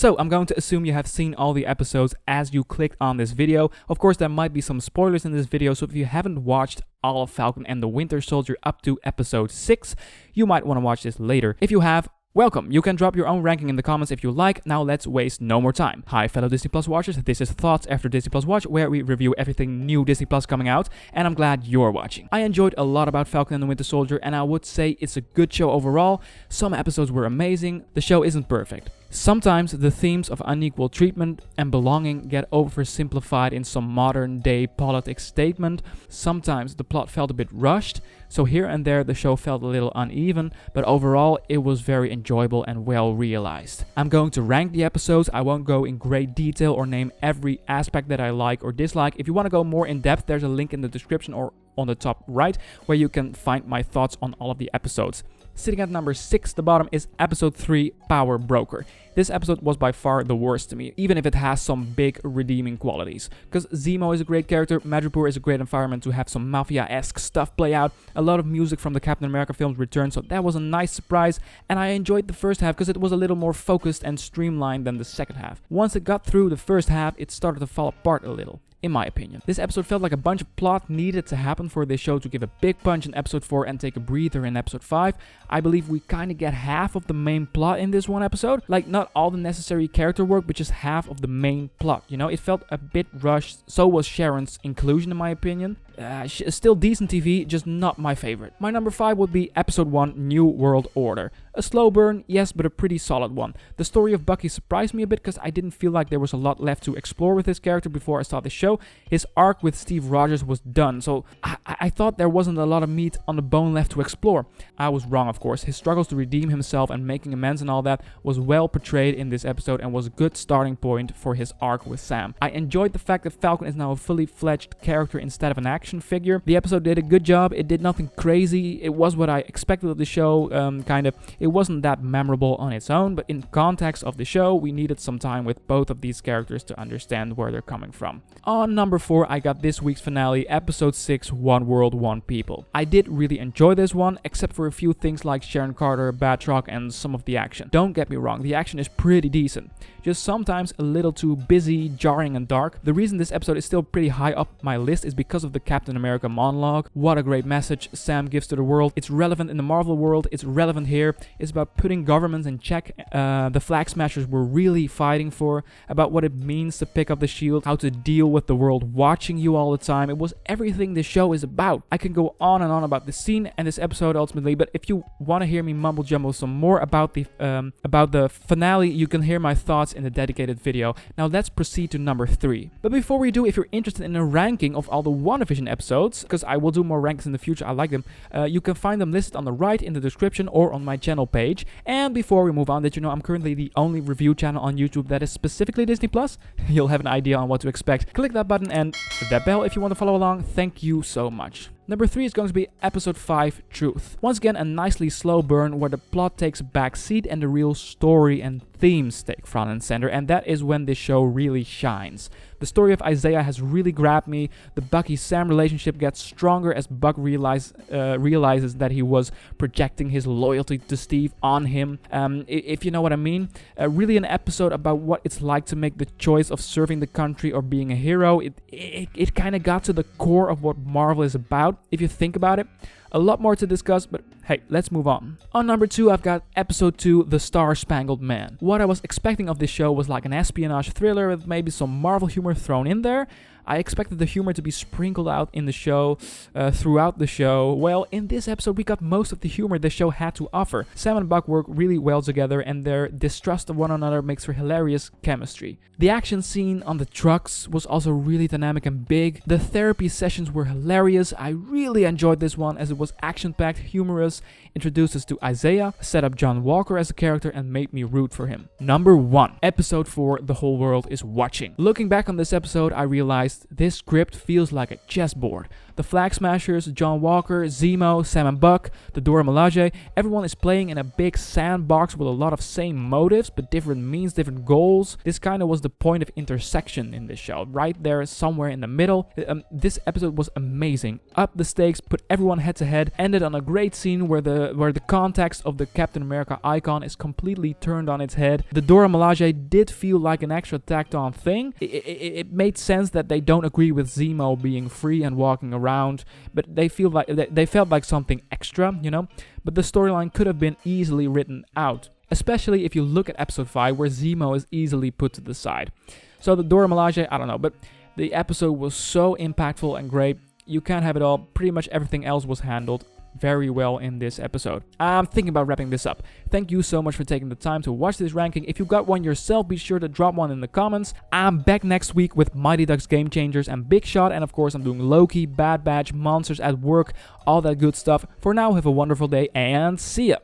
So I'm going to assume you have seen all the episodes as you clicked on this video. Of course, there might be some spoilers in this video, so if you haven't watched all of Falcon and the Winter Soldier up to episode 6, you might want to watch this later. If you have, welcome. You can drop your own ranking in the comments if you like. Now let's waste no more time. Hi fellow Disney Plus watchers, this is Thoughts After Disney Plus Watch, where we review everything new Disney Plus coming out, and I'm glad you're watching. I enjoyed a lot about Falcon and the Winter Soldier, and I would say it's a good show overall. Some episodes were amazing. The show isn't perfect. Sometimes the themes of unequal treatment and belonging get oversimplified in some modern day politics statement. Sometimes the plot felt a bit rushed, so here and there the show felt a little uneven, but overall it was very enjoyable and well realized. I'm going to rank the episodes. I won't go in great detail or name every aspect that I like or dislike. If you want to go more in depth, there's a link in the description or on the top right where you can find my thoughts on all of the episodes. Sitting at number 6, the bottom, is episode 3, Power Broker. This episode was by far the worst to me, even if it has some big redeeming qualities. Because Zemo is a great character, Madripoor is a great environment to have some mafia-esque stuff play out, a lot of music from the Captain America films returned, so that was a nice surprise, and I enjoyed the first half because it was a little more focused and streamlined than the second half. Once it got through the first half, it started to fall apart a little, in my opinion. This episode felt like a bunch of plot needed to happen for this show to give a big punch in episode 4 and take a breather in episode 5. I believe we kinda get half of the main plot in this one episode. Like, not all the necessary character work, but just half of the main plot, you know? It felt a bit rushed, so was Sharon's inclusion in my opinion. Still decent TV, just not my favorite. My number 5 would be episode 1, New World Order. A slow burn, yes, but a pretty solid one. The story of Bucky surprised me a bit because I didn't feel like there was a lot left to explore with this character before I saw the show. His arc with Steve Rogers was done, so I thought there wasn't a lot of meat on the bone left to explore. I was wrong, of course. His struggles to redeem himself and making amends and all that was well portrayed in this episode and was a good starting point for his arc with Sam. I enjoyed the fact that Falcon is now a fully fledged character instead of an action figure. The episode did a good job. It did nothing crazy. It was what I expected of the show, kind of. It wasn't that memorable on its own, but in context of the show, we needed some time with both of these characters to understand where they're coming from. On number 4, I got this week's finale, episode 6, One World, One People. I did really enjoy this one, except for a few things like Sharon Carter, Batroc, and some of the action. Don't get me wrong, the action is pretty decent. Just sometimes a little too busy, jarring, and dark. The reason this episode is still pretty high up my list is because of the Captain America monologue. What a great message Sam gives to the world. It's relevant in the Marvel world, it's relevant here. It's about putting governments in check. The Flag Smashers were really fighting for, about what it means to pick up the shield, how to deal with the world watching you all the time. It was everything this show is about. I can go on and on about this scene and this episode ultimately, but if you want to hear me mumble jumble some more about the finale, you can hear my thoughts in the dedicated video. Now let's proceed to number 3. But before we do, if you're interested in a ranking of all the WandaVision episodes, because I will do more rankings in the future, I like them, you can find them listed on the right in the description or on my channel page. And before we move on, did you know I'm currently the only review channel on YouTube that is specifically Disney Plus? You'll have an idea on what to expect. Click that button and hit that bell if you want to follow along. Thank you so much. Number 3 is going to be episode 5, Truth. Once again, a nicely slow burn where the plot takes a back seat and the real story and themes take front and center, and that is when this show really shines. The story of Isaiah has really grabbed me. The Bucky-Sam relationship gets stronger as Buck realizes that he was projecting his loyalty to Steve on him, if you know what I mean. Really an episode about what it's like to make the choice of serving the country or being a hero. It kind of got to the core of what Marvel is about, if you think about it. A lot more to discuss, but hey, let's move on. On number 2, I've got episode 2, The Star-Spangled Man. What I was expecting of this show was like an espionage thriller with maybe some Marvel humor thrown in there. I expected the humor to be sprinkled out in the show, throughout the show. Well, in this episode we got most of the humor the show had to offer. Sam and Buck work really well together and their distrust of one another makes for hilarious chemistry. The action scene on the trucks was also really dynamic and big. The therapy sessions were hilarious. I really enjoyed this one as it was action-packed, humorous, introduced us to Isaiah, set up John Walker as a character and made me root for him. Number 1, episode 4, The Whole World is Watching. Looking back on this episode, I realized this script feels like a chessboard. The Flag Smashers, John Walker, Zemo, Sam and Buck, the Dora Milaje, everyone is playing in a big sandbox with a lot of same motives, but different means, different goals. This kind of was the point of intersection in this show, right there somewhere in the middle. This episode was amazing. Up the stakes, put everyone head to head ended on a great scene where the context of the Captain America icon is completely turned on its head. The Dora Milaje did feel like an extra tacked on thing. It made sense that they don't agree with Zemo being free and walking around, but they felt like something extra, you know? But the storyline could have been easily written out, especially if you look at episode 5 where Zemo is easily put to the side. So the Dora Milaje, I don't know, but the episode was so impactful and great. You can't have it all. Pretty much everything else was handled very well in this episode. I'm thinking about wrapping this up. Thank you so much for taking the time to watch this ranking. If you got one yourself, be sure to drop one in the comments. I'm back next week with Mighty Ducks Game Changers and Big Shot, and of course I'm doing Loki, Bad Batch, Monsters at Work, all that good stuff. For now, have a wonderful day and see ya!